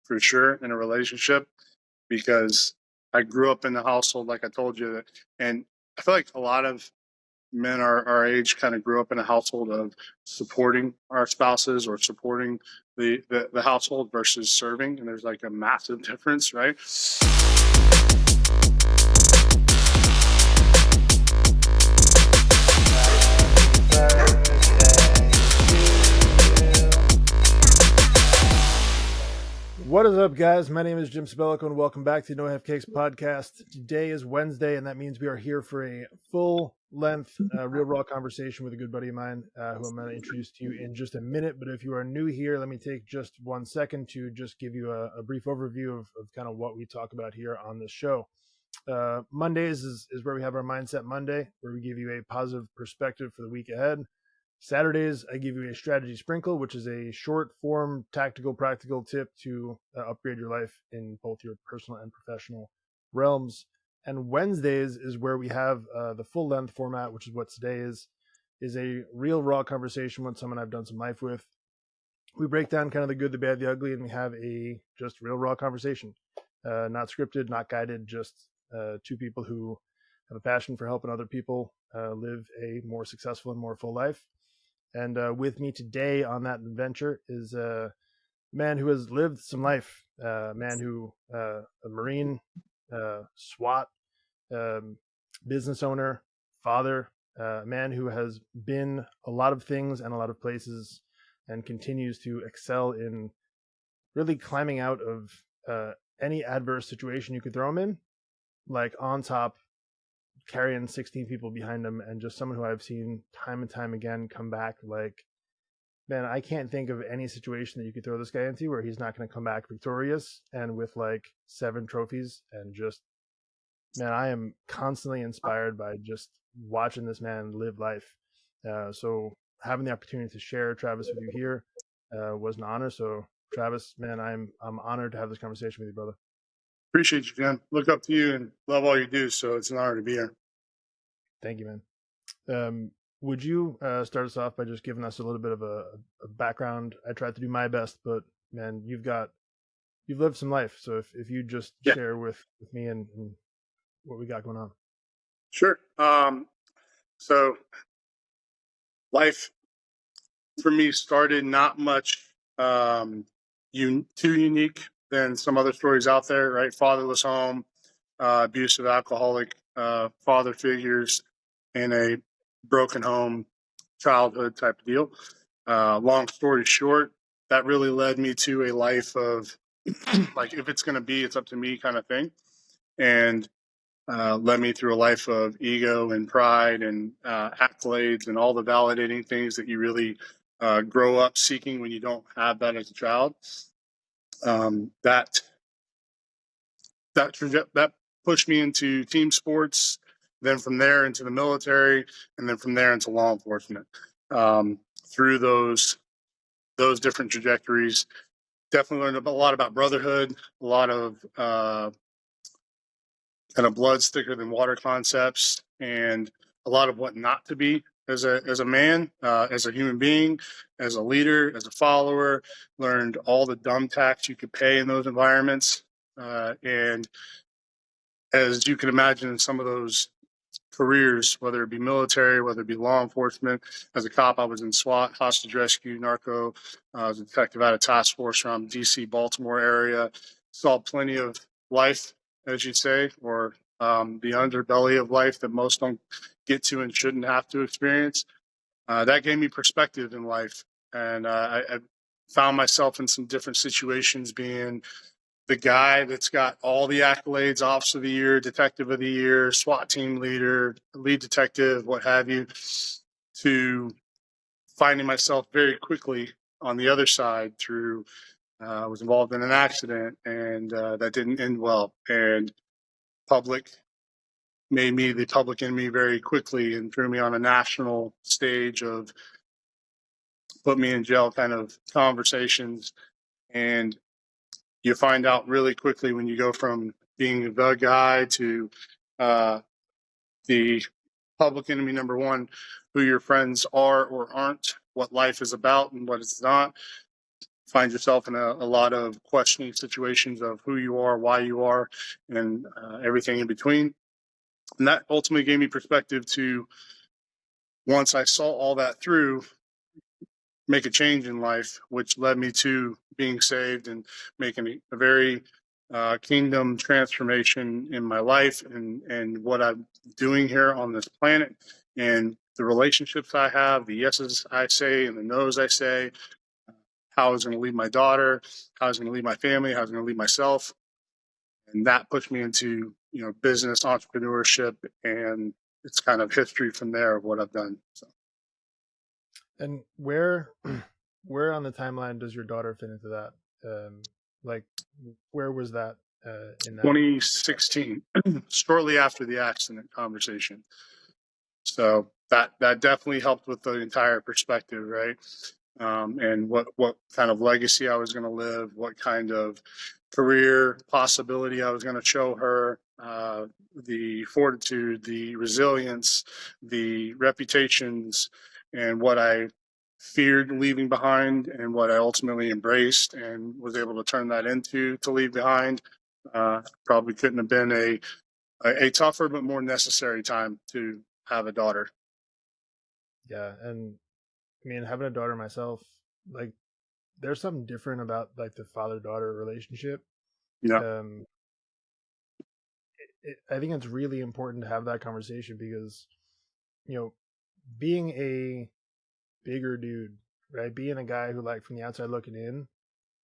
for sure in a relationship, because I grew up in the household, like I told you, and I feel like a lot of men our age kind of grew up in a household of supporting our spouses or supporting the household versus serving. And there's like a massive difference, right? What is up, guys? My name is Jim Sabelico, and welcome back to No Half Cakes podcast. Today is Wednesday, and that means we are here for a full-length, real raw conversation with a good buddy of mine, who I'm going to introduce to you in just a minute. But if you are new here, let me take just 1 second to just give you a brief overview of kind of what we talk about here on this show. Mondays is where we have our Mindset Monday, where we give you a positive perspective for the week ahead. Saturdays, I give you a strategy sprinkle, which is a short form, tactical, practical tip to upgrade your life in both your personal and professional realms. And Wednesdays is where we have the full length format, which is what today is a real raw conversation with someone I've done some life with. We break down kind of the good, the bad, the ugly, and we have a just real raw conversation. Not scripted, not guided, just two people who have a passion for helping other people live a more successful and more full life. And with me today on that adventure is a man who has lived some life, a man who, a Marine, SWAT, business owner, father, a man who has been a lot of things and a lot of places and continues to excel in really climbing out of any adverse situation you could throw him in, like on top, carrying 16 people behind him, and just someone who I've seen time and time again come back. Like, man, I can't think of any situation that you could throw this guy into where he's not going to come back victorious and with like 7 trophies. And just, man, I am constantly inspired by just watching this man live life. So having the opportunity to share Travis with you here was an honor. So Travis, man, I'm honored to have this conversation with you, brother. Appreciate you, Jim. Look up to you and love all you do. So it's an honor to be here. Thank you, man. Would you start us off by just giving us a little bit of a background? I tried to do my best, but man, you've lived some life. So if you just share with me and what we got going on. Sure. So life for me started not much too unique than some other stories out there, right? Fatherless home, abusive alcoholic father figures in a broken home childhood type of deal. Long story short, that really led me to a life of like, if it's going to be, it's up to me kind of thing. And led me through a life of ego and pride and accolades and all the validating things that you really grow up seeking when you don't have that as a child. That pushed me into team sports, then from there into the military, and then from there into law enforcement. Through those different trajectories, definitely learned a lot about brotherhood, a lot of kind of blood thicker than water concepts, and a lot of what not to be as a man, as a human being, as a leader, as a follower. Learned all the dumb tax you could pay in those environments, and as you can imagine, in some of those careers, whether it be military, whether it be law enforcement. As a cop, I was in SWAT, hostage rescue, narco. I was a detective at a task force around DC, Baltimore area. Saw plenty of life, as you'd say, or the underbelly of life that most don't get to and shouldn't have to experience. That gave me perspective in life. And I found myself in some different situations, being the guy that's got all the accolades, Officer of the Year, Detective of the Year, SWAT team leader, lead detective, what have you, to finding myself very quickly on the other side through, I was involved in an accident, and that didn't end well. And public made me the public enemy very quickly and threw me on a national stage of put me in jail kind of conversations. And you find out really quickly when you go from being the guy to the public enemy number one, who your friends are or aren't, what life is about and what it's not. find yourself in a lot of questioning situations of who you are, why you are, and everything in between. And that ultimately gave me perspective to, once I saw all that through, make a change in life, which led me to being saved and making a very kingdom transformation in my life and what I'm doing here on this planet, and the relationships I have, the yeses I say and the nos I say, how I was going to lead my daughter, how I was going to lead my family, how I was going to lead myself. And that pushed me into, business, entrepreneurship, and it's kind of history from there of what I've done. So. And where where on the timeline does your daughter fit into that? Like, where was that in that? 2016, shortly after the accident conversation. So that definitely helped with the entire perspective, right? And what kind of legacy I was going to live, what kind of career possibility I was going to show her, the fortitude, the resilience, the reputations, and what I feared leaving behind and what I ultimately embraced and was able to turn that into to leave behind. Probably couldn't have been a tougher but more necessary time to have a daughter. Yeah, and I mean, having a daughter myself, like, there's something different about like the father-daughter relationship. Yeah. Um, I think it's really important to have that conversation because, being a bigger dude, right? Being a guy who, like, from the outside looking in,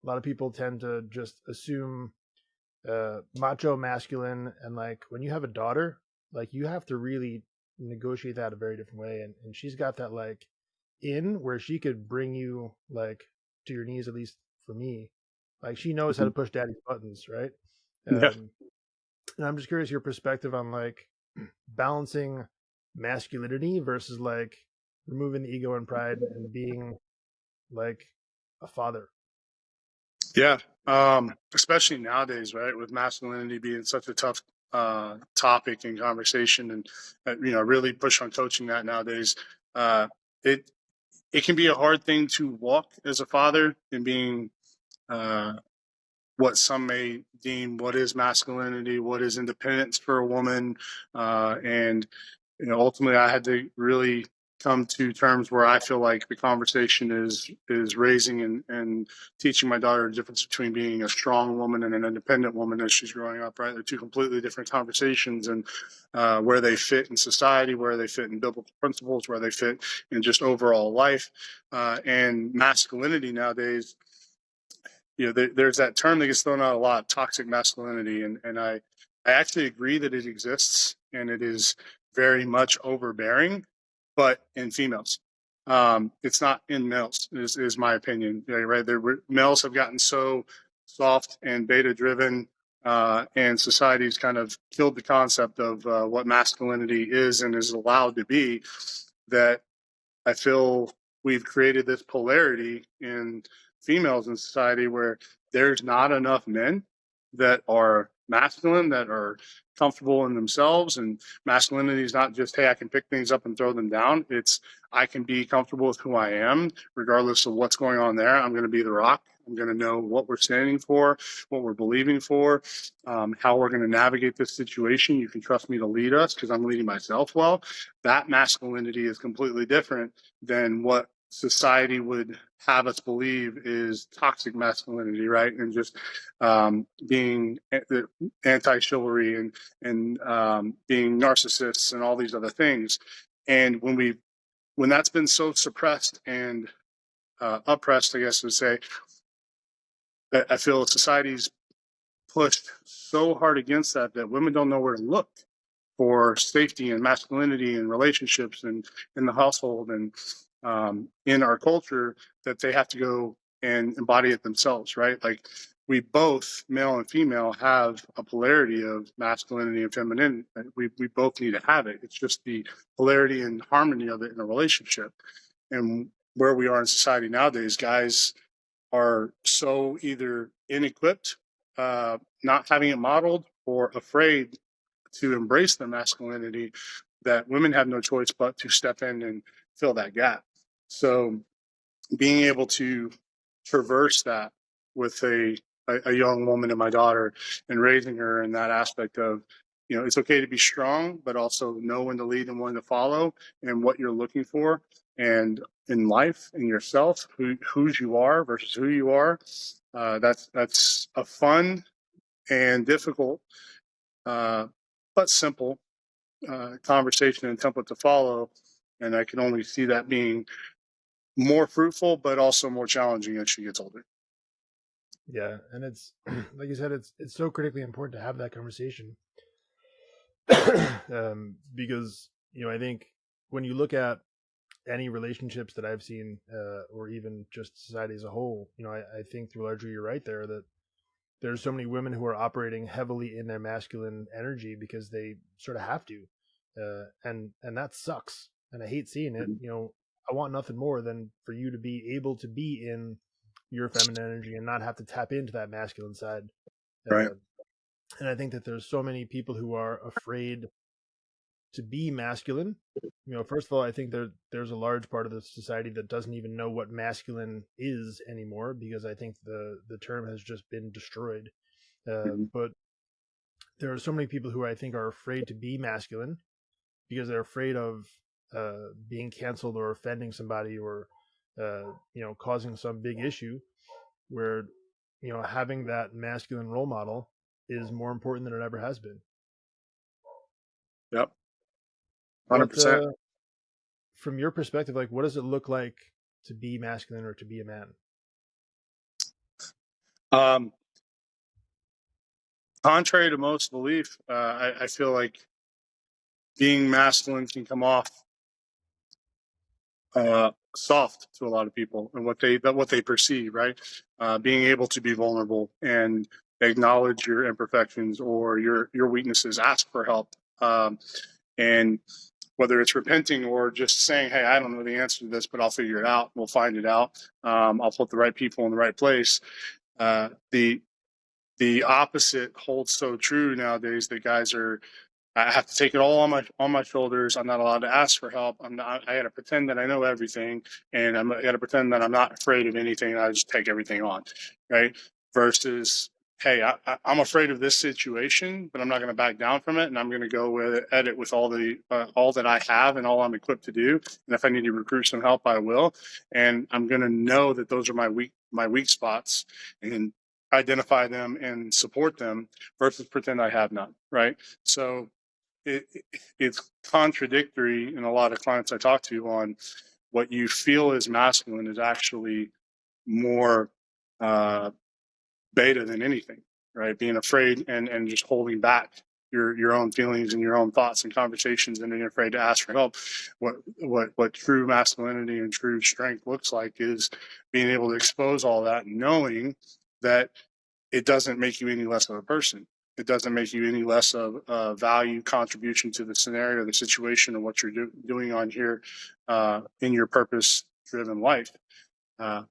a lot of people tend to just assume macho masculine, and like when you have a daughter, like you have to really negotiate that a very different way, and she's got that like in where she could bring you like to your knees, at least for me. Like she knows how to push daddy's buttons, right? Yeah. And I'm just curious your perspective on like balancing masculinity versus like removing the ego and pride and being like a father. Yeah. Especially nowadays, right? With masculinity being such a tough topic and conversation, and really push on coaching that nowadays. Uh, it it can be a hard thing to walk as a father and being uh, what some may deem what is masculinity, what is independence for a woman, and ultimately I had to really come to terms where I feel like the conversation is raising and teaching my daughter the difference between being a strong woman and an independent woman as she's growing up. Right, they're two completely different conversations, and where they fit in society, where they fit in biblical principles, where they fit in just overall life, and masculinity nowadays. There's that term that gets thrown out a lot, toxic masculinity, and I actually agree that it exists and it is very much overbearing, but in females. It's not in males, is my opinion. Right? Males have gotten so soft and beta driven, and society's kind of killed the concept of what masculinity is and is allowed to be, that I feel we've created this polarity in females in society where there's not enough men that are masculine, that are comfortable in themselves. And masculinity is not just, hey, I can pick things up and throw them down. It's, I can be comfortable with who I am, regardless of what's going on there. I'm going to be the rock. I'm going to know what we're standing for, what we're believing for, how we're going to navigate this situation. You can trust me to lead us because I'm leading myself well. That masculinity is completely different than what society would have us believe is toxic masculinity, right? And just being anti-chivalry and being narcissists and all these other things. And when that's been so suppressed and oppressed, I guess would say, I feel society's pushed so hard against that women don't know where to look for safety and masculinity and relationships and in the household and in our culture, that they have to go and embody it themselves, right? Like we both, male and female, have a polarity of masculinity and femininity. We both need to have it. It's just the polarity and harmony of it in a relationship. And where we are in society nowadays, guys are so either inequipped, not having it modeled, or afraid to embrace their masculinity, that women have no choice but to step in and fill that gap. So being able to traverse that with a young woman and my daughter, and raising her in that aspect of, it's okay to be strong, but also know when to lead and when to follow, and what you're looking for, and in life, in yourself, whose you are versus who you are. That's a fun and difficult, but simple conversation and template to follow. And I can only see that being more fruitful, but also more challenging as she gets older. Yeah, and it's like you said, it's so critically important to have that conversation, because I think when you look at any relationships that I've seen, or even just society as a whole, I think largely you're right there that there's so many women who are operating heavily in their masculine energy because they sort of have to, and that sucks, and I hate seeing it. I want nothing more than for you to be able to be in your feminine energy and not have to tap into that masculine side. Right. And I think that there's so many people who are afraid to be masculine. First of all, I think there's a large part of the society that doesn't even know what masculine is anymore, because I think the term has just been destroyed. But there are so many people who I think are afraid to be masculine because they're afraid of being canceled or offending somebody, or causing some big issue, where having that masculine role model is more important than it ever has been. Yep. What 100%. From your perspective, like, what does it look like to be masculine or to be a man? Contrary to most belief, I feel like being masculine can come off soft to a lot of people, and what they perceive, right? Being able to be vulnerable and acknowledge your imperfections or your weaknesses, ask for help, and whether it's repenting or just saying, "Hey, I don't know the answer to this, but I'll figure it out. We'll find it out. I'll put the right people in the right place." The opposite holds so true nowadays, that guys are, I have to take it all on my shoulders. I'm not allowed to ask for help. I got to pretend that I know everything, and I got to pretend that I'm not afraid of anything. I just take everything on, right? Versus, hey, I'm afraid of this situation, but I'm not going to back down from it, and I'm going to go at it with all that I have and all I'm equipped to do. And if I need to recruit some help, I will. And I'm going to know that those are my weak spots, and identify them and support them, versus pretend I have none, right? So it's contradictory in a lot of clients I talk to on what you feel is masculine is actually more beta than anything, right? Being afraid and just holding back your own feelings and your own thoughts and conversations, and being afraid to ask for help. What true masculinity and true strength looks like is being able to expose all that, knowing that it doesn't make you any less of a person. It doesn't make you any less of a value contribution to the scenario, the situation, or what you're doing on here in your purpose-driven life.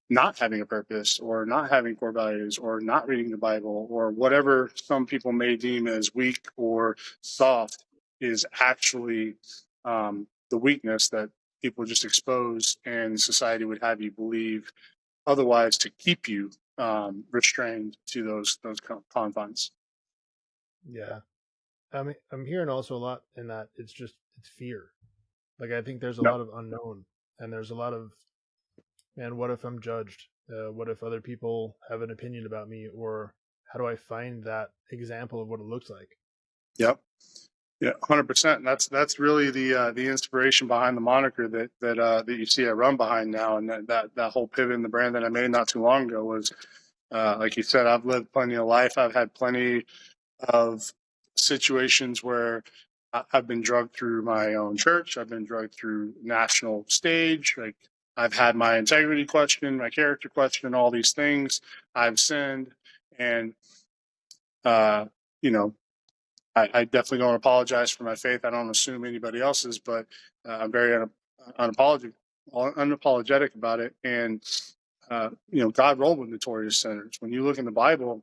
Not having a purpose, or not having core values, or not reading the Bible, or whatever some people may deem as weak or soft, is actually the weakness that people just expose, and society would have you believe otherwise, to keep you restrained to those confines. Yeah, I'm hearing also a lot in that it's fear. Like, I think there's a Yep. lot of unknown, and there's a lot of, man, what if I'm judged? What if other people have an opinion about me? Or how do I find that example of what it looks like? Yep. Yeah, 100%. And that's really the inspiration behind the moniker that you see I run behind now, and that whole pivot in the brand that I made not too long ago was, like you said, I've lived plenty of life. I've had plenty of situations where I've been drugged through my own church. I've been drugged through national stage. Like, I've had my integrity questioned, my character questioned, all these things. I've sinned, and you know, I definitely don't apologize for my faith. I don't assume anybody else's, but I'm very unapologetic about it. And God rolled with notorious sinners. When you look in the Bible,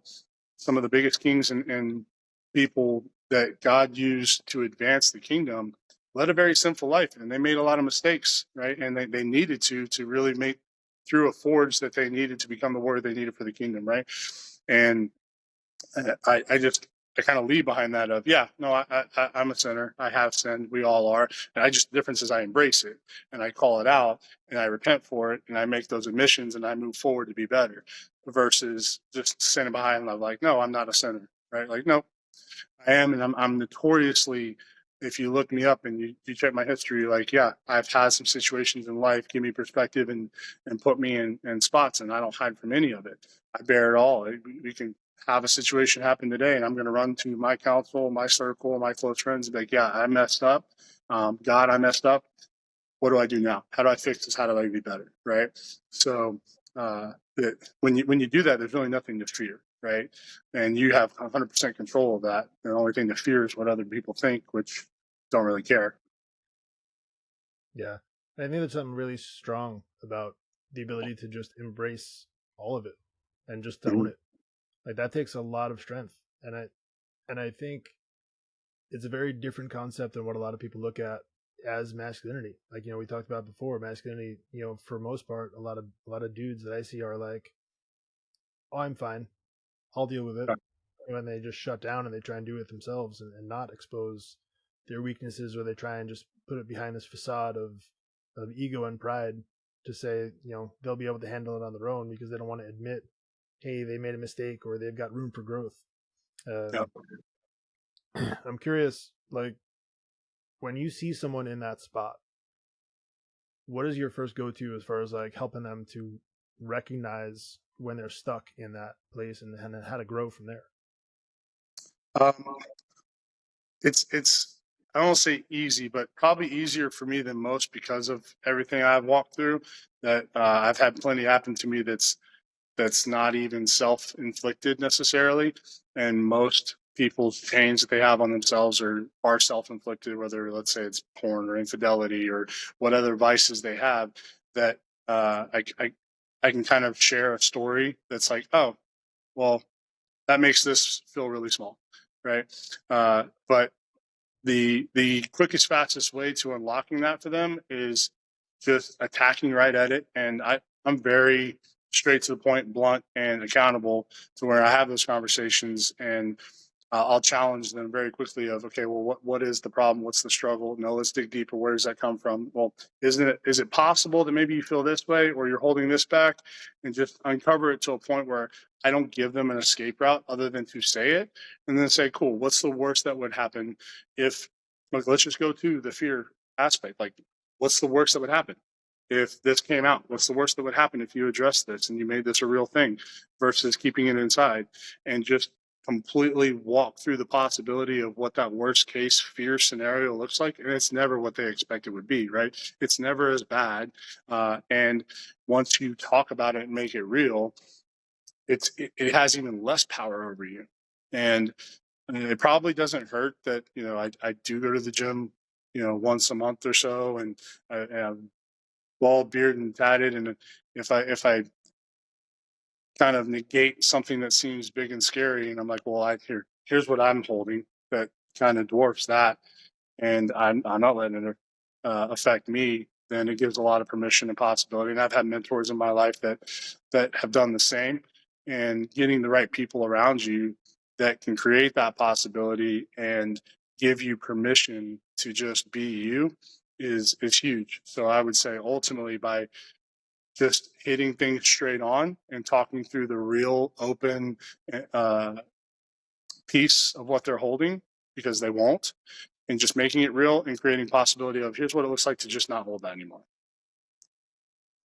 some of the biggest kings and people that God used to advance the kingdom led a very sinful life, and they made a lot of mistakes, right? And they needed to really make through a forge that they needed to become the warrior they needed for the kingdom, right? And I kind of leave behind that of, yeah, no, I'm a sinner. I have sinned. We all are. And the difference is I embrace it and I call it out and I repent for it and I make those admissions and I move forward to be better versus just sinning behind. I'm like, no, I'm not a sinner, right? Like, no, I am. And I'm notoriously, if you look me up and you check my history, like, yeah, I've had some situations in life, give me perspective and put me in spots, and I don't hide from any of it. I bear it all. We can have a situation happen today, and I'm going to run to my counsel, my circle, my close friends, and be like, yeah, I messed up. God, I messed up. What do I do now? How do I fix this? How do I be better? Right. So when you do that, there's really nothing to fear, right? And you have 100% control of that. The only thing to fear is what other people think, which don't really care. Yeah. I think there's something really strong about the ability to just embrace all of it and just to own it. Like that takes a lot of strength. And I think it's a very different concept than what a lot of people look at as masculinity. Like, we talked about before, masculinity, for most part, a lot of dudes that I see are like, oh, I'm fine. I'll deal with it. When they just shut down and they try and do it themselves and not expose their weaknesses, or they try and just put it behind this facade of ego and pride to say, they'll be able to handle it on their own because they don't want to admit, hey, they made a mistake or they've got room for growth. I'm curious, like, when you see someone in that spot, what is your first go-to as far as like helping them to recognize when they're stuck in that place and how to grow from there? It's I don't say easy, but probably easier for me than most because of everything I've walked through. That I've had plenty happen to me that's not even self-inflicted necessarily, and most people's chains that they have on themselves are self-inflicted, whether let's say it's porn or infidelity or what other vices they have. That I can kind of share a story that's like, oh, well, that makes this feel really small, right? But the quickest, fastest way to unlocking that for them is just attacking right at it. And I'm very straight to the point, blunt, and accountable to where I have those conversations and I'll challenge them very quickly of, okay, well, what is the problem? What's the struggle? No, let's dig deeper. Where does that come from? Well, is it possible that maybe you feel this way or you're holding this back, and just uncover it to a point where I don't give them an escape route other than to say it and then say, cool, what's the worst that would happen if, like, let's just go to the fear aspect. Like, what's the worst that would happen if this came out? What's the worst that would happen if you addressed this and you made this a real thing versus keeping it inside and just completely walk through the possibility of what that worst case fear scenario looks like? And it's never what they expect it would be, right? It's never as bad. And once you talk about it and make it real, it has even less power over you. And it probably doesn't hurt that, I do go to the gym, once a month or so, and I am bald, beard, and tatted. And if I kind of negate something that seems big and scary, and I'm like, well, here's what I'm holding that kind of dwarfs that, and I'm not letting it affect me, then it gives a lot of permission and possibility. And I've had mentors in my life that have done the same, and getting the right people around you that can create that possibility and give you permission to just be you is huge. So I would say ultimately by just hitting things straight on and talking through the real open uh, piece of what they're holding, because they won't, and just making it real and creating possibility of here's what it looks like to just not hold that anymore.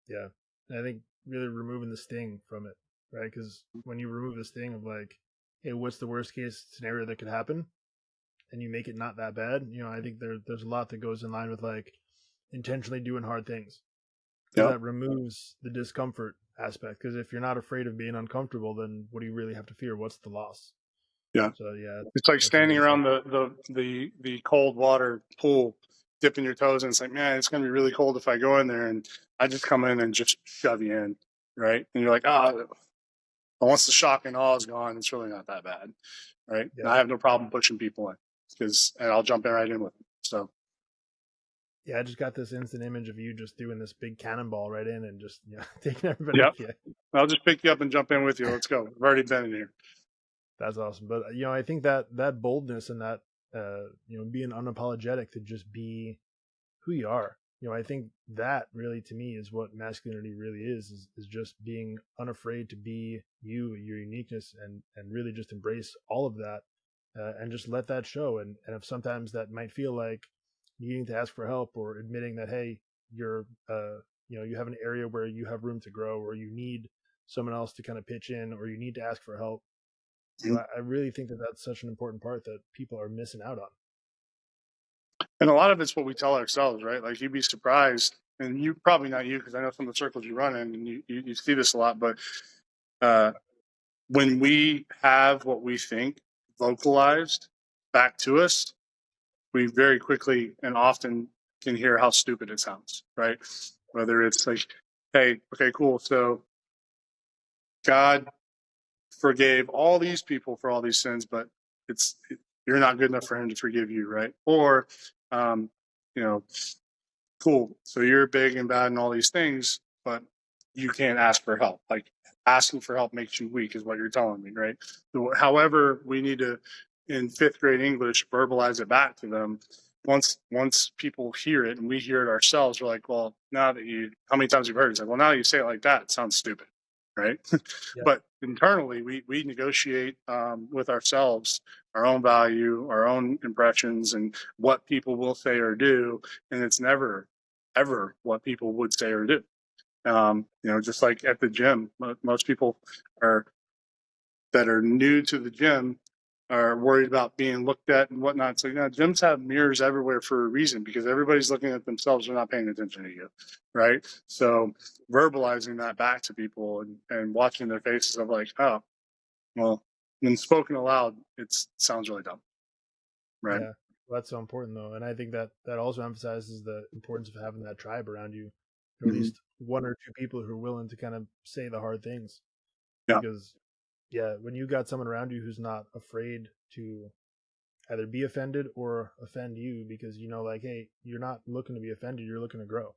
Yeah. And I think really removing the sting from it, right? Because when you remove the sting of like, hey, what's the worst case scenario that could happen? And you make it not that bad, I think there's a lot that goes in line with like intentionally doing hard things. Because Yeah. that removes the discomfort aspect. Because if you're not afraid of being uncomfortable, then what do you really have to fear? What's the loss? Yeah. So yeah, It's like that's a standing really around the cold water pool, dipping your toes, and it's like, man, it's gonna be really cold if I go in there, and I just come in and just shove you in, right? And you're like, but once the shock and awe is gone, it's really not that bad, right? yeah. And I have no problem pushing people in and I'll jump in right in with them. So Yeah, I just got this instant image of you just doing this big cannonball right in and just taking everybody Yep. with you. I'll just pick you up and jump in with you. Let's go. I've already been in here. That's awesome. But I think that boldness and that being unapologetic to just be who you are. I think that really to me is what masculinity really is just being unafraid to be you, your uniqueness, and really just embrace all of that, and just let that show. And if sometimes that might feel like needing to ask for help or admitting that, hey, you're you have an area where you have room to grow, or you need someone else to kind of pitch in, or you need to ask for help. I really think that that's such an important part that people are missing out on. And a lot of it's what we tell ourselves, right? Like you'd be surprised, and you probably not you, because I know some of the circles you run in, and you see this a lot. But uh, when we have what we think vocalized back to us, we very quickly and often can hear how stupid it sounds, right? Whether it's like, hey, okay, cool. So God forgave all these people for all these sins, but you're not good enough for him to forgive you, right? Or, um, you know, cool. So you're big and bad and all these things, but you can't ask for help. Like asking for help makes you weak, is what you're telling me, right? So, however, we need to, in fifth grade English, verbalize it back to them. Once people hear it and we hear it ourselves, we're like, well, now that how many times you've heard it? It's like, well, now that you say it like that, it sounds stupid, right? Yeah. But internally, we negotiate with ourselves our own value, our own impressions, and what people will say or do, and it's never ever what people would say or do. Just like at the gym, most people are that are new to the gym are worried about being looked at and whatnot. So, gyms have mirrors everywhere for a reason, because everybody's looking at themselves. They're not paying attention to you, right? So verbalizing that back to people and watching their faces of like, oh, well, when spoken aloud, it sounds really dumb, right? Yeah, well, that's so important though, and I think that also emphasizes the importance of having that tribe around you, or at Mm-hmm. least one or two people who are willing to kind of say the hard things. Yeah. Because, yeah, when you got someone around you who's not afraid to either be offended or offend you, because like, hey, you're not looking to be offended, you're looking to grow.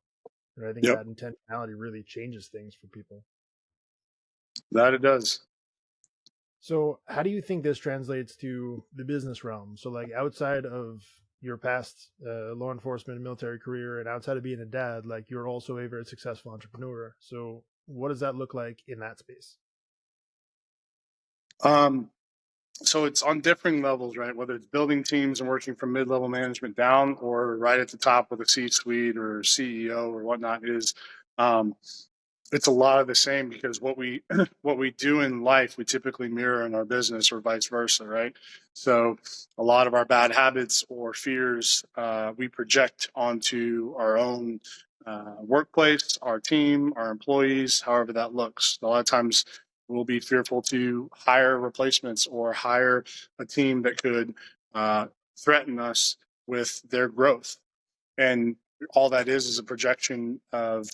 And I think Yep. that intentionality really changes things for people. That it does. So, how do you think this translates to the business realm? So, like outside of your past law enforcement and military career, and outside of being a dad, like you're also a very successful entrepreneur. So, what does that look like in that space? Um, so it's on differing levels, right? Whether it's building teams and working from mid-level management down, or right at the top with a C-suite or CEO or whatnot, is um, it's a lot of the same, because what we what we do in life, we typically mirror in our business, or vice versa, right? So a lot of our bad habits or fears we project onto our own workplace, our team, our employees, however that looks. A lot of times we'll be fearful to hire replacements or hire a team that could threaten us with their growth. And all that is a projection of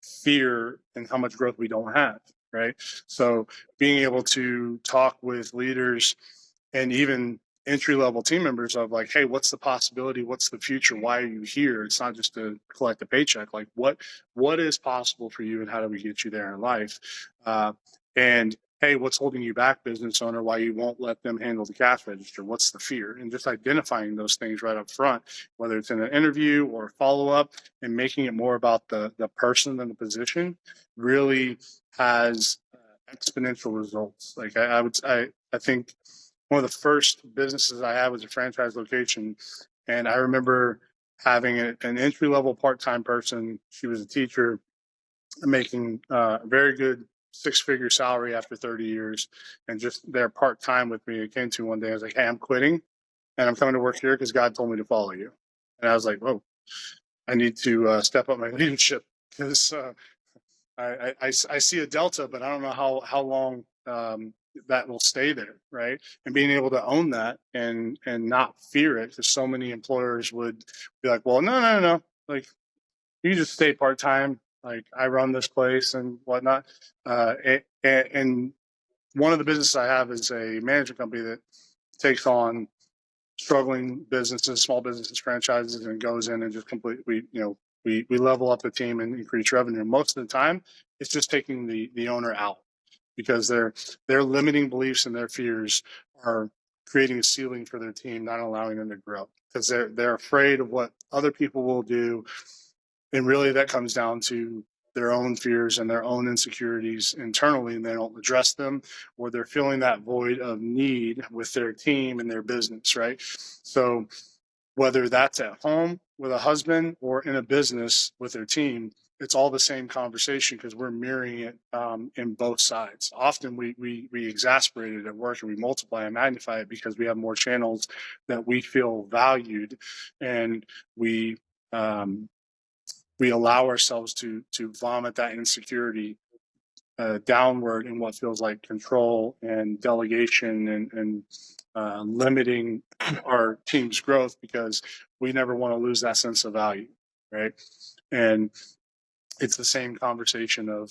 fear and how much growth we don't have, right? So being able to talk with leaders and even entry level team members of like, hey, what's the possibility? What's the future? Why are you here? It's not just to collect a paycheck. Like what is possible for you, and how do we get you there in life? And hey, what's holding you back, business owner? Why you won't let them handle the cash register? What's the fear? And just identifying those things right up front, whether it's in an interview or follow up, and making it more about the person than the position, really has exponential results. Like I think one of the first businesses I had was a franchise location, and I remember having an entry level part time person. She was a teacher, making a very good six-figure salary after 30 years, and just there part time with me. It came to one day, I was like, hey, I'm quitting and I'm coming to work here because God told me to follow you. And I was like, whoa, I need to step up my leadership, because I see a delta, but I don't know how long that will stay there, right? And being able to own that and not fear it, because so many employers would be like, well, no, like you just stay part time. Like I run this place and whatnot. And one of the businesses I have is a management company that takes on struggling businesses, small businesses, franchises, and goes in and just completely, we level up the team and increase revenue. Most of the time, it's just taking the owner out because their limiting beliefs and their fears are creating a ceiling for their team, not allowing them to grow because they're afraid of what other people will do. And really that comes down to their own fears and their own insecurities internally, and they don't address them, or they're feeling that void of need with their team and their business, right? So whether that's at home with a husband or in a business with their team, it's all the same conversation because we're mirroring it in both sides. Often we exasperate it at work and we multiply and magnify it because we have more channels that we feel valued, and we allow ourselves to vomit that insecurity downward in what feels like control and delegation and limiting our team's growth because we never want to lose that sense of value, right? And it's the same conversation of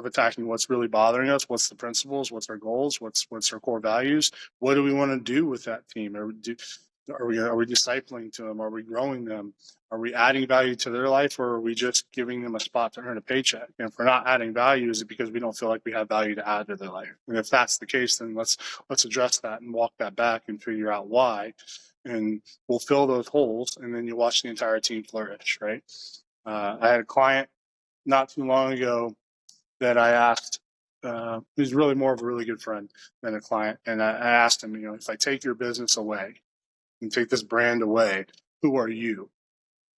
attacking what's really bothering us. What's the principles? What's our goals? What's our core values? What do we want to do with that team? Are we discipling to them? Are we growing them? Are we adding value to their life, or are we just giving them a spot to earn a paycheck? And if we're not adding value, is it because we don't feel like we have value to add to their life? And if that's the case, then let's address that and walk that back and figure out why, and we'll fill those holes. And then you watch the entire team flourish, right? I had a client not too long ago that I asked, he's really more of a really good friend than a client. And I asked him, if I take your business away and take this brand away, who are you?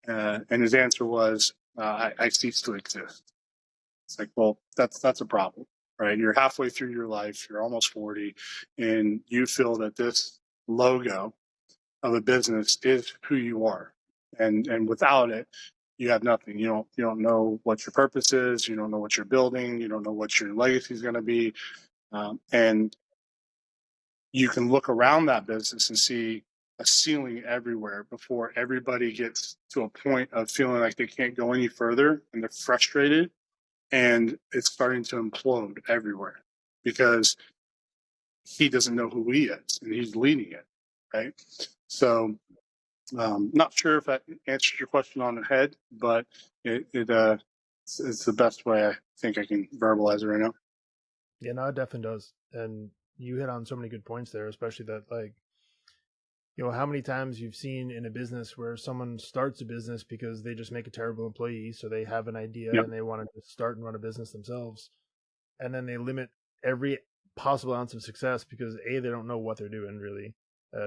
And his answer was, I cease to exist. It's like, well, that's a problem, right? You're halfway through your life, you're almost 40, and you feel that this logo of a business is who you are. And without it, you have nothing. You don't know what your purpose is. You don't know what you're building. You don't know what your legacy is going to be. And you can look around that business and see a ceiling everywhere before everybody gets to a point of feeling like they can't go any further and they're frustrated, and it's starting to implode everywhere because he doesn't know who he is and he's leading it, right? So not sure if that answered your question on the head, but it's the best way I think I can verbalize it right now. Yeah, no, it definitely does. And you hit on so many good points there, especially that, like, how many times you've seen in a business where someone starts a business because they just make a terrible employee, so they have an idea Yep. and they want to start and run a business themselves, and then they limit every possible ounce of success because A, they don't know what they're doing really,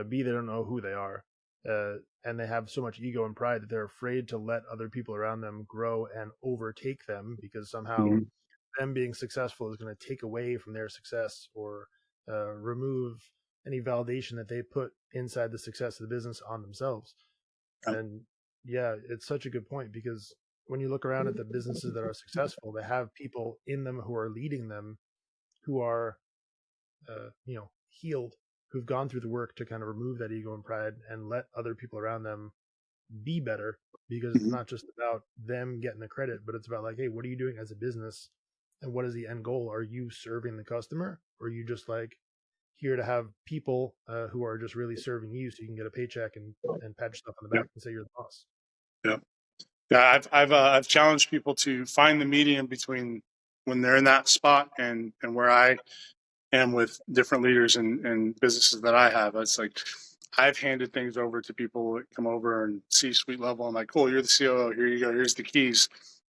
B, they don't know who they are, and they have so much ego and pride that they're afraid to let other people around them grow and overtake them because somehow Mm-hmm. them being successful is going to take away from their success or remove any validation that they put inside the success of the business on themselves. Yep. And yeah, it's such a good point because when you look around at the businesses that are successful, they have people in them who are leading them, who are, healed, who've gone through the work to kind of remove that ego and pride and let other people around them be better, because it's Mm-hmm. not just about them getting the credit, but it's about like, hey, what are you doing as a business and what is the end goal? Are you serving the customer, or are you just like here to have people who are just really serving you so you can get a paycheck and pat yourself on the Yep. back and say you're the boss? Yep. Yeah, I've challenged people to find the medium between when they're in that spot and where I am with different leaders and businesses that I have. It's like I've handed things over to people that come over and C-suite level. I'm like, cool, you're the COO. Here you go. Here's the keys.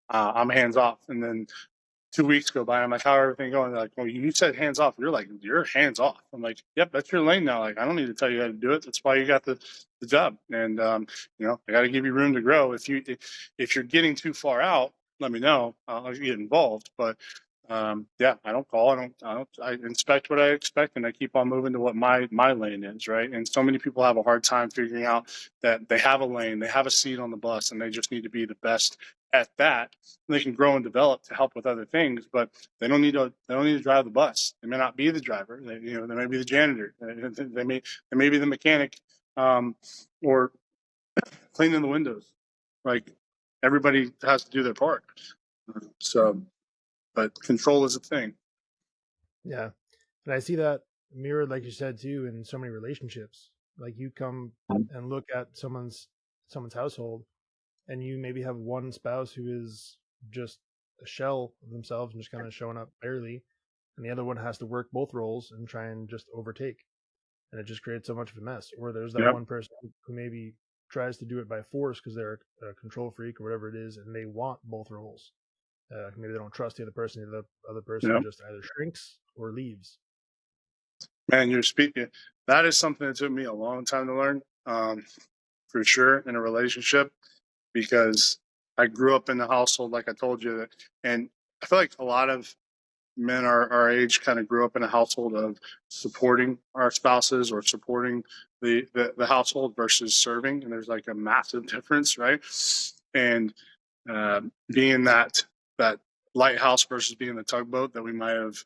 I'm hands off. And then 2 weeks go by. I'm like, how everything going? They're like, well, you said hands off. You're like, you're hands off. I'm like, yep, that's your lane now. Like, I don't need to tell you how to do it. That's why you got the job. And I got to give you room to grow. If you're getting too far out, let me know. I'll get involved. But I don't call. I inspect what I expect, and I keep on moving to what my lane is, right? And so many people have a hard time figuring out that they have a lane, they have a seat on the bus, and they just need to be the best at that. They can grow and develop to help with other things, but they don't need to drive the bus. They may not be the driver. They may be the janitor. They may be the mechanic, or cleaning the windows. Like, everybody has to do their part. So, but control is a thing. Yeah. And I see that mirrored, like you said, too, in so many relationships. Like you come and look at someone's household, and you maybe have one spouse who is just a shell of themselves and just kind of showing up barely, and the other one has to work both roles and try and just overtake, and it just creates so much of a mess. Or there's that Yep. one person who maybe tries to do it by force because they're a control freak or whatever it is, and they want both roles. Maybe they don't trust the other person. The other person Yep. just either shrinks or leaves. Man, you're speaking. That is something that took me a long time to learn, for sure, in a relationship, because I grew up in the household, like I told you, and I feel like a lot of men our age kind of grew up in a household of supporting our spouses or supporting the household versus serving, and there's like a massive difference, right? And being that lighthouse versus being the tugboat that we might have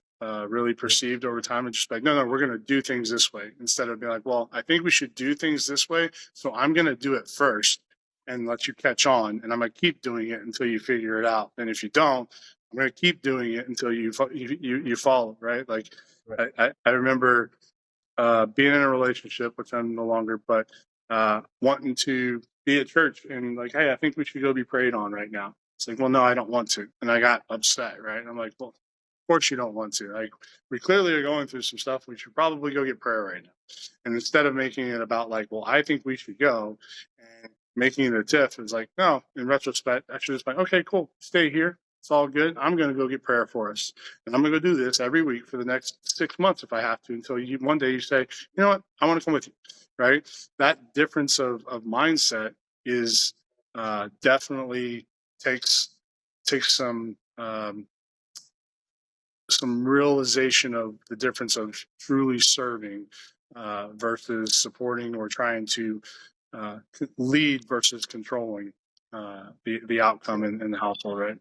really perceived over time, and just like, no, we're going to do things this way, instead of being like, well, I think we should do things this way, so I'm going to do it first and let you catch on, and I'm going to keep doing it until you figure it out. And if you don't, I'm going to keep doing it until you follow, right? Like, Right. I remember being in a relationship, which I'm no longer, but wanting to be at church and like, hey, I think we should go be prayed on right now. It's like, well, no, I don't want to. And I got upset, right? And I'm like, well, of course you don't want to. Like, we clearly are going through some stuff. We should probably go get prayer right now. And instead of making it about like, well, I think we should go and making it a tiff, it's like, no, in retrospect, I should just like, okay, cool, stay here. It's all good. I'm going to go get prayer for us. And I'm going to go do this every week for the next 6 months if I have to, until one day you say, you know what, I want to come with you, right? That difference of mindset is definitely takes some realization of the difference of truly serving versus supporting or trying to lead versus controlling the outcome in the household, right?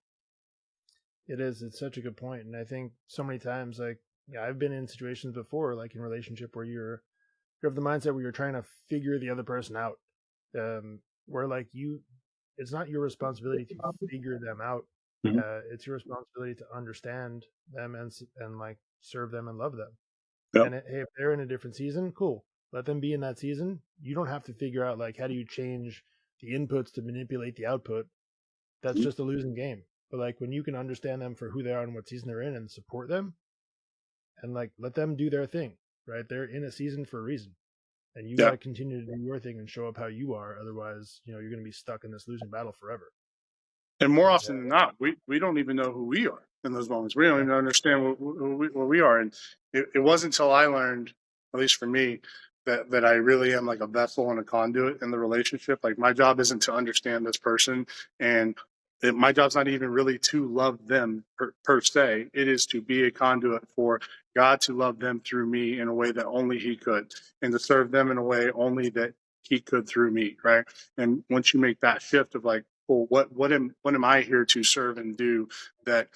It is. It's such a good point, and I think so many times, like, yeah, I've been in situations before, like in relationship, where you have the mindset where you're trying to figure the other person out, where like it's not your responsibility to figure them out. Mhm. It's your responsibility to understand them and like serve them and love them. Yep. And hey, if they're in a different season, cool. Let them be in that season. You don't have to figure out like how do you change the inputs to manipulate the output. That's just a losing game. But like when you can understand them for who they are and what season they're in and support them and like let them do their thing, right? They're in a season for a reason. And you got Yeah. to continue to do your thing and show up how you are. Otherwise, you're going to be stuck in this losing battle forever. And more Like, often than not, we don't even know who we are in those moments. We don't yeah, even understand what we are. And it wasn't until I learned, at least for me, that I really am like a vessel and a conduit in the relationship. Like, my job isn't to understand this person, and my job's not even really to love them per se. It is to be a conduit for God to love them through me in a way that only He could, and to serve them in a way only that He could through me, right? And once you make that shift of like, well, what am I here to serve and do that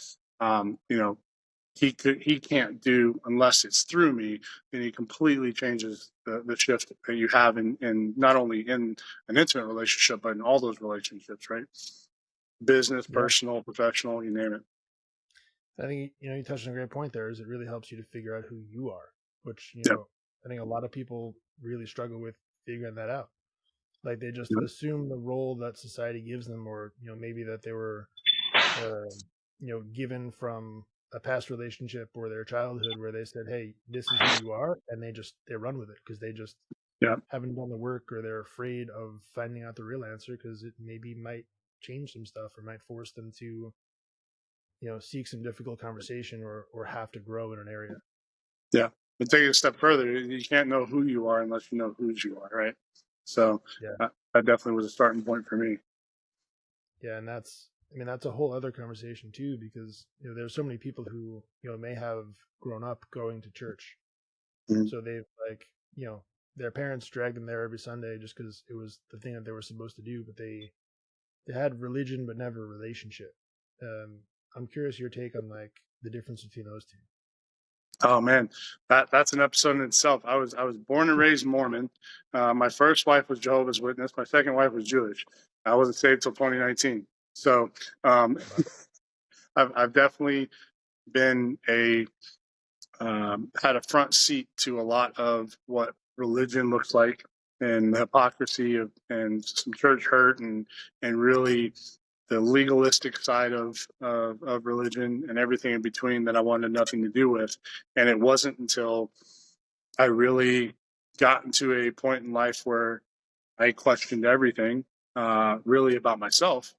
he can't do unless it's through me, then he completely changes the shift that you have in not only in an intimate relationship but in all those relationships, right? Business, yeah. personal, professional, you name it. I think you touched on a great point there. Is it really helps you to figure out who you are, which Yeah. I think a lot of people really struggle with figuring that out. Like they just Yeah. assume the role that society gives them, or maybe that they were uh, given from a past relationship or their childhood where they said, "Hey, this is who you are," and they run with it because they just Yeah. haven't done the work or they're afraid of finding out the real answer because it maybe might change some stuff or might force them to seek some difficult conversation or have to grow in an area. Yeah. But take it a step further, you can't know who you are unless you know whose you are, right? So Yeah, that definitely was a starting point for me. yeah, and that's a whole other conversation too because there's so many people who may have grown up going to church, Mhm. so they've like their parents dragged them there every Sunday just because it was the thing that they were supposed to do, but they had religion but never relationship. Um, I'm curious your take on like the difference between those two. Oh man, that's an episode in itself. I was born and raised Mormon. My first wife was Jehovah's Witness. My second wife was Jewish. I wasn't saved till 2019. So um, Wow. I've definitely been had a front seat to a lot of what religion looks like. and the hypocrisy and some church hurt and really the legalistic side of religion and everything in between that I wanted nothing to do with. And it wasn't until I really got into a point in life where I questioned everything, really about myself,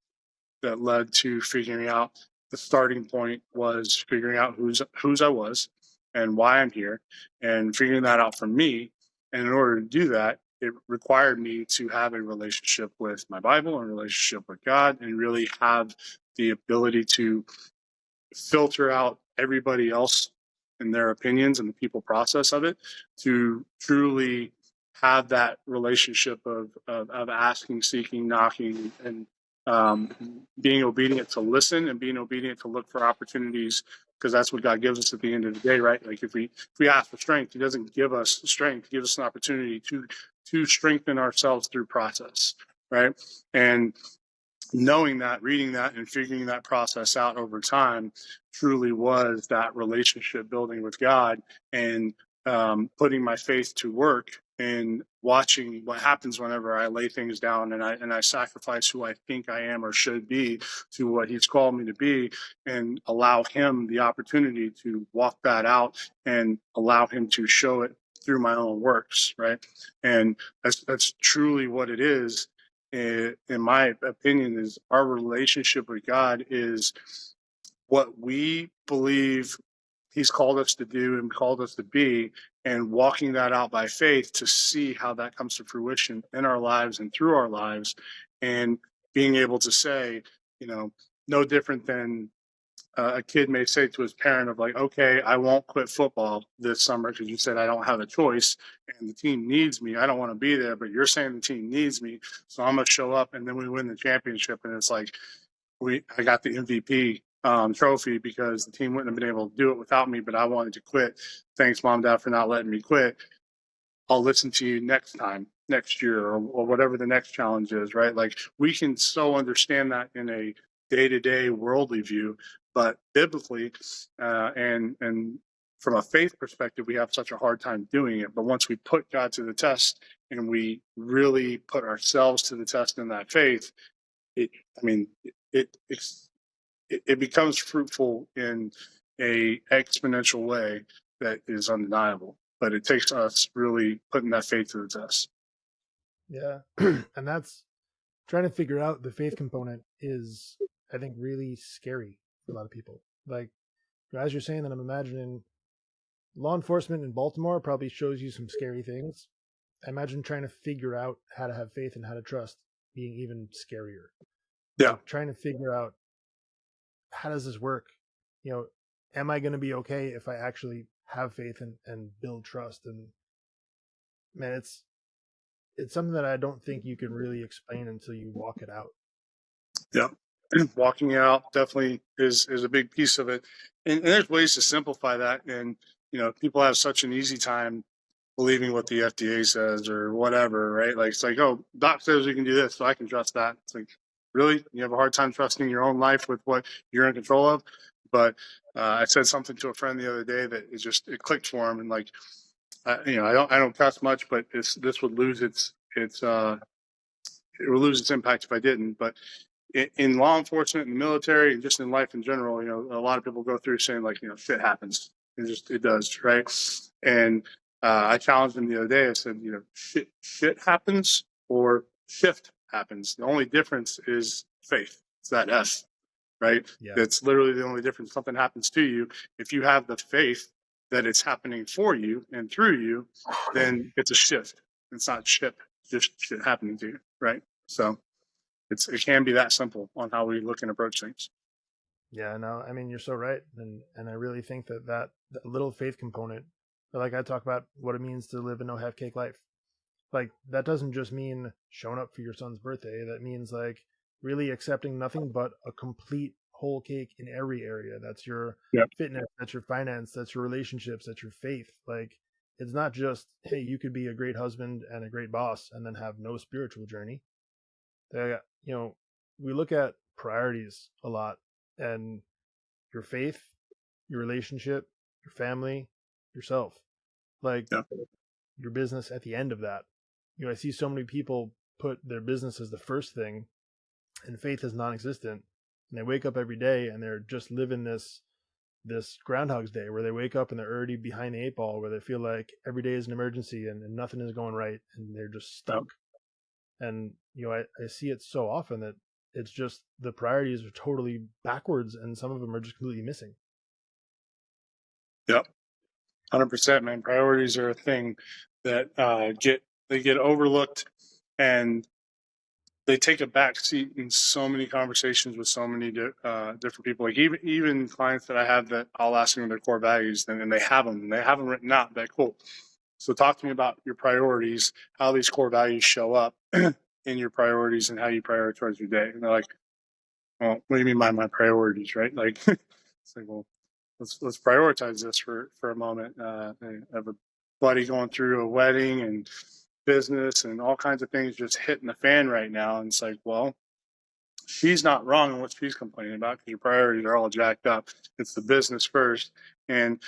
that led to figuring out the starting point was figuring out whose I was and why I'm here and figuring that out for me. And in order to do that, it required me to have a relationship with my Bible and a relationship with God and really have the ability to filter out everybody else and their opinions and the people process of it to truly have that relationship of asking, seeking, knocking, and being obedient to listen and being obedient to look for opportunities because that's what God gives us at the end of the day, right? Like if we ask for strength, He doesn't give us strength; He gives us an opportunity to strengthen ourselves through process, right? And knowing that, reading that, and figuring that process out over time truly was that relationship building with God and putting my faith to work and watching what happens whenever I lay things down and I sacrifice who I think I am or should be to what He's called me to be and allow Him the opportunity to walk that out and allow Him to show it through my own works, right? And that's truly what it is in my opinion, is our relationship with God is what we believe He's called us to do and called us to be, and walking that out by faith to see how that comes to fruition in our lives and through our lives, and being able to say, no different than a kid may say to his parent of like, okay, I won't quit football this summer because you said I don't have a choice and the team needs me. I don't want to be there, but you're saying the team needs me. So I'm going to show up and then we win the championship. And it's like, I got the MVP trophy because the team wouldn't have been able to do it without me, but I wanted to quit. Thanks, Mom, Dad, for not letting me quit. I'll listen to you next time, next year, or whatever the next challenge is, right? Like we can so understand that in a day-to-day worldly view, but biblically and from a faith perspective, we have such a hard time doing it. But once we put God to the test and we really put ourselves to the test in that faith, it, I mean, it, it's, it becomes fruitful in a exponential way that is undeniable. But it takes us really putting that faith to the test. Yeah. And that's trying to figure out the faith component is, I think, really scary for a lot of people. Like, as you're saying that, I'm imagining law enforcement in Baltimore probably shows you some scary things. I imagine trying to figure out how to have faith and how to trust being even scarier. Yeah. Like trying to figure out, how does this work? Am I going to be okay if I actually have faith and build trust? And man, it's something that I don't think you can really explain until you walk it out. Yeah. Walking out definitely is a big piece of it. And there's ways to simplify that. And, people have such an easy time believing what the FDA says or whatever, right? Like, it's like, oh, doc says we can do this, so I can trust that. It's like, really? You have a hard time trusting your own life with what you're in control of? But I said something to a friend the other day that it clicked for him. And like, I don't cuss much, but this would lose it would lose its impact if I didn't. But in law enforcement and the military and just in life in general, a lot of people go through saying like, shit happens. It does, right? And I challenged him the other day. I said, shit happens or shift happens. The only difference is faith. It's that S, right? Yeah. That's literally the only difference. Something happens to you. If you have the faith that it's happening for you and through you, then it's a shift. It's not shit, just shit happening to you, right? So it can be that simple on how we look and approach things. Yeah, no, I mean, you're so right. And I really think that little faith component, like I talk about what it means to live a no have cake life. Like that doesn't just mean showing up for your son's birthday. That means like really accepting nothing but a complete whole cake in every area. That's your fitness, that's your finance, that's your relationships, that's your faith. Like it's not just, hey, you could be a great husband and a great boss and then have no spiritual journey. We look at priorities a lot, and your faith, your relationship, your family, yourself, like Yeah. your business at the end of that. I see so many people put their business as the first thing and faith is non-existent, and they wake up every day and they're just living this Groundhog's Day where they wake up and they're already behind the eight ball, where they feel like every day is an emergency and nothing is going right and they're just Yep. stuck. And I see it so often that it's just the priorities are totally backwards and some of them are just completely missing. Yep. 100%, man. Priorities are a thing that get overlooked, and they take a back seat in so many conversations with so many different people. Like even clients that I have that I'll ask them their core values, and they have them written out. That cool. So talk to me about your priorities, how these core values show up in your priorities, and how you prioritize your day. And they're like, "Well, what do you mean by my priorities, right?" Like, it's like, well, let's prioritize this for a moment. I have a buddy going through a wedding and business and all kinds of things just hitting the fan right now, and it's like, well, she's not wrong in what she's complaining about because your priorities are all jacked up. It's the business first, and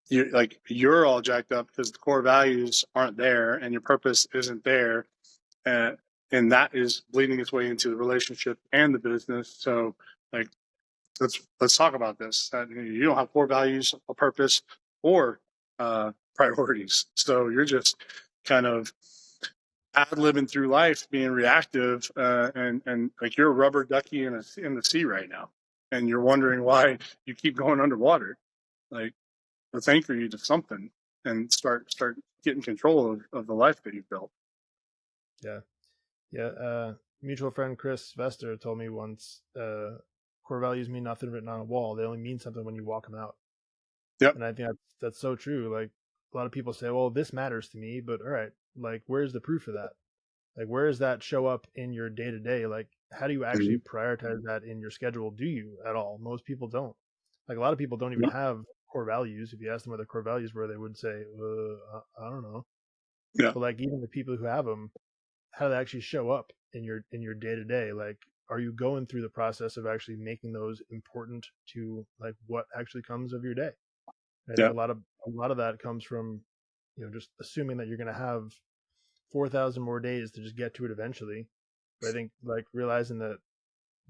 you're all jacked up because the core values aren't there and your purpose isn't there, and that is bleeding its way into the relationship and the business. So, like, let's talk about this. You don't have core values, a purpose, or priorities. So you're just kind of ad-libbing through life, being reactive, and like you're a rubber ducky in the sea right now, and you're wondering why you keep going underwater. Like, let's anchor you to something and start getting control of the life that you've built. Yeah. Mutual friend Chris Vester told me once, core values mean nothing written on a wall. They only mean something when you walk them out. Yep. And I think that's so true. Like, a lot of people say, well, this matters to me, but all right, like, where's the proof of that? Like, where does that show up in your day to day? Like, how do you actually prioritize that in your schedule? Do you at all? Most people don't. Like, a lot of people don't even have core values. If you ask them what their core values were, they would say, I don't know. Yeah. But like, even the people who have them, how do they actually show up in your day to day? Like, are you going through the process of actually making those important to like what actually comes of your day? I think Yeah. a lot of that comes from just assuming that you're going to have 4,000 more days to just get to it eventually. But I think like realizing that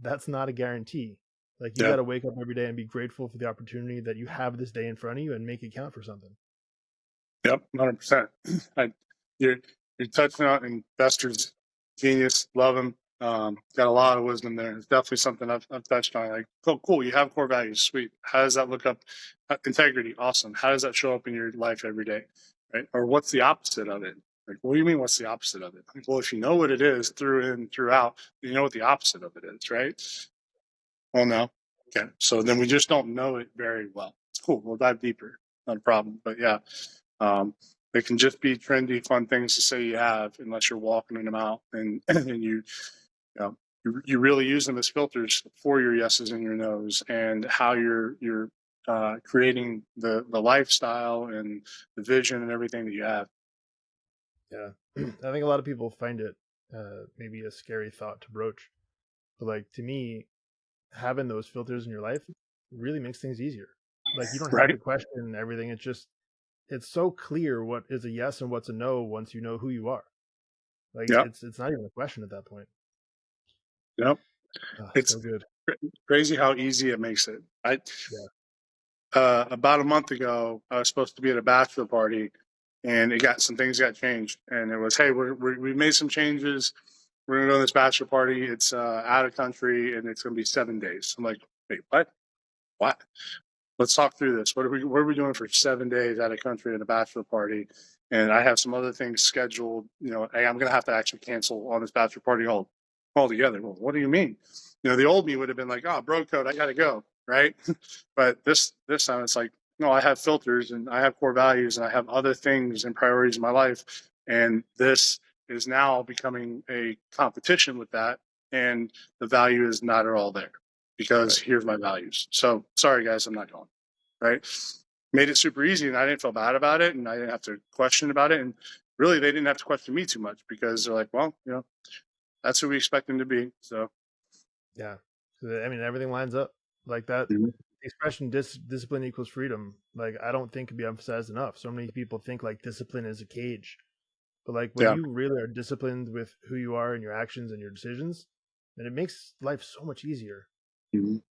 that's not a guarantee. Like, you Yeah. got to wake up every day and be grateful for the opportunity that you have this day in front of you and make it count for something. Yep. 100%. You're you're touching on investors, genius. Love him. Got a lot of wisdom there. It's definitely something I've touched on. Like, cool. You have core values. Sweet. How does that look up? Integrity. Awesome. How does that show up in your life every day? Right. Or what's the opposite of it? Like, what do you mean? What's the opposite of it? Like, well, if you know what it is through and throughout, you know what the opposite of it is, right? Well, no. Okay. So then we just don't know it very well. It's cool. We'll dive deeper. Not a problem. But yeah, they can just be trendy, fun things to say you have, unless you're walking them out and you really use them as filters for your yeses and your nos, and how you're creating the lifestyle and the vision and everything that you have. Yeah. I think a lot of people find it maybe a scary thought to broach. But like, to me, having those filters in your life really makes things easier. Like, you don't have to Right? question everything. It's so clear what is a yes and what's a no once you know who you are. Like, Yep. it's not even a question at that point. Yep. So It's good. crazy how easy it makes it. Yeah. About a month ago, I was supposed to be at a bachelor party, and some things got changed. And it was, hey, we made some changes. We're gonna go to this bachelor party. It's out of country, and it's gonna be 7 days. I'm like, wait, what? What? Let's talk through this. What are we doing for 7 days out of country at a bachelor party? And I have some other things scheduled. Hey, I'm gonna have to actually cancel on this bachelor party altogether. Well, what do you mean? The old me would have been like, oh, bro code, I gotta go, right? But this time it's like, no, I have filters and I have core values and I have other things and priorities in my life, and this is now becoming a competition with that, and the value is not at all there because here's my values. So sorry guys, I'm not going. Right? Made it super easy, and I didn't feel bad about it, and I didn't have to question about it, and really they didn't have to question me too much because they're like, well, that's who we expect them to be. So Yeah. I mean, everything lines up like that. Mhm. The expression discipline equals freedom. Like, I don't think could be emphasized enough. So many people think like discipline is a cage. But like when Yeah. you really are disciplined with who you are and your actions and your decisions, then it makes life so much easier. Mhm.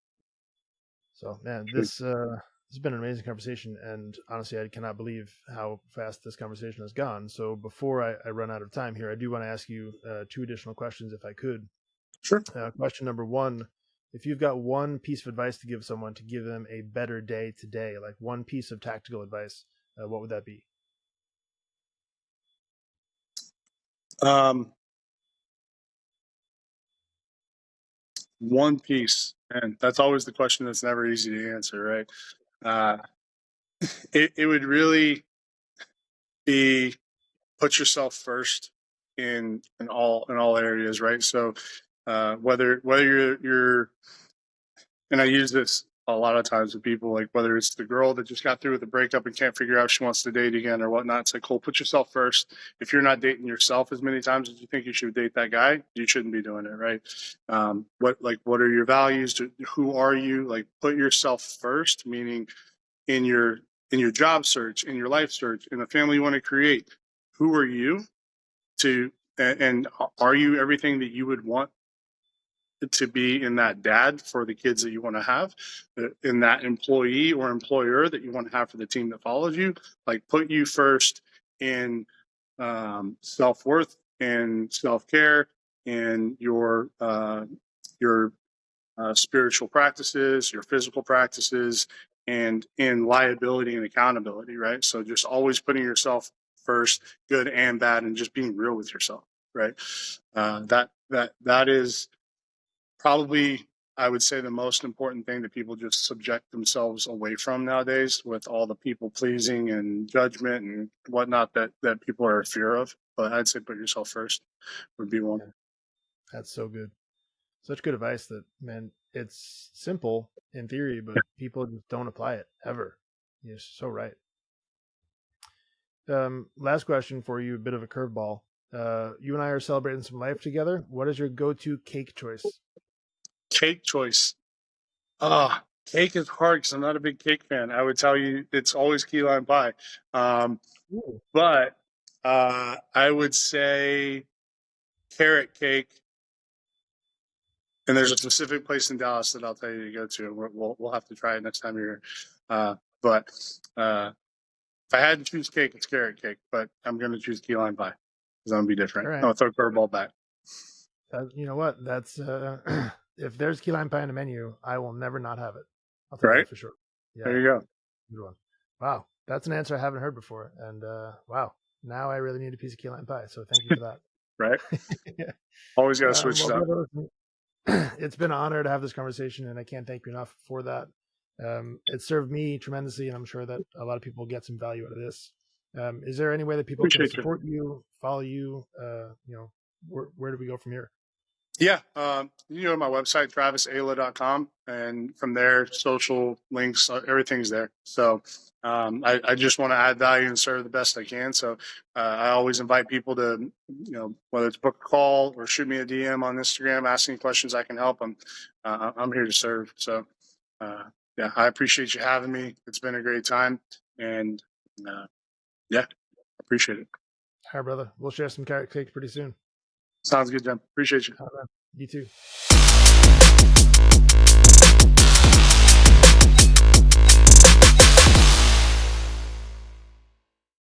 So man, this has been an amazing conversation, and honestly, I cannot believe how fast this conversation has gone. So before I run out of time here, I do want to ask you 2 additional questions, if I could. Sure. Question number 1: if you've got one piece of advice to give someone to give them a better day today, like one piece of tactical advice, what would that be? Um, One piece, and that's always the question that's never easy to answer, right? Uh, it would really be put yourself first in all areas, right? So whether you're and I use this a lot of times with people, like whether it's the girl that just got through with a breakup and can't figure out if she wants to date again or whatnot. It's like, cool, put yourself first. If you're not dating yourself as many times as you think you should date that guy, you shouldn't be doing it, right? What are your values? Who are you? Like, put yourself first, meaning in your job search, in your life search, in the family you want to create. Who are you to, and are you everything that you would want to be in that dad for the kids that you want to have, in that employee or employer that you want to have for the team that follows you? Like, put you first in self-worth and self-care and your spiritual practices, your physical practices, and in liability and accountability, right? So just always putting yourself first, good and bad, and just being real with yourself, right? That is probably, I would say, the most important thing that people just subject themselves away from nowadays, with all the people pleasing and judgment and whatnot that people are in fear of. But I'd say put yourself first would be one. Yeah, that's so good. Such good advice that, man, it's simple in theory, but people just don't apply it ever. You're so right. Last question for you, a bit of a curveball. You and I are celebrating some life together. What is your go-to cake choice? Cake choice. Cake is hard because I'm not a big cake fan. I would tell you it's always key lime pie. But I would say carrot cake. And there's a specific place in Dallas that I'll tell you to go to. We'll have to try it next time you're here. But if I had to choose cake, it's carrot cake. But I'm going to choose key lime pie because I'm going to be different. All right. I'll throw curveball back. You know what? That's if there's key lime pie in the menu, I will never not have it. I'll take Right? that for sure. Yeah, There you go. good one. Wow, that's an answer I haven't heard before. And wow, now I really need a piece of key lime pie. So thank you for that. Right? Yeah. Always got to switch stuff. It's been an honor to have this conversation, and I can't thank you enough for that. It served me tremendously, and I'm sure that a lot of people get some value out of this. Is there any way that people can support you, follow you? Where do we go from here? Yeah, you can go to my website, travisayla.com, and from there, social links, everything's there. So I just want to add value and serve the best I can. So I always invite people to, whether it's book a call or shoot me a DM on Instagram, asking questions I can help them. I'm here to serve. So yeah, I appreciate you having me. It's been a great time, and yeah, appreciate it. All right, brother. We'll share some carrot cake pretty soon. Sounds good, Jim. Appreciate you. You too.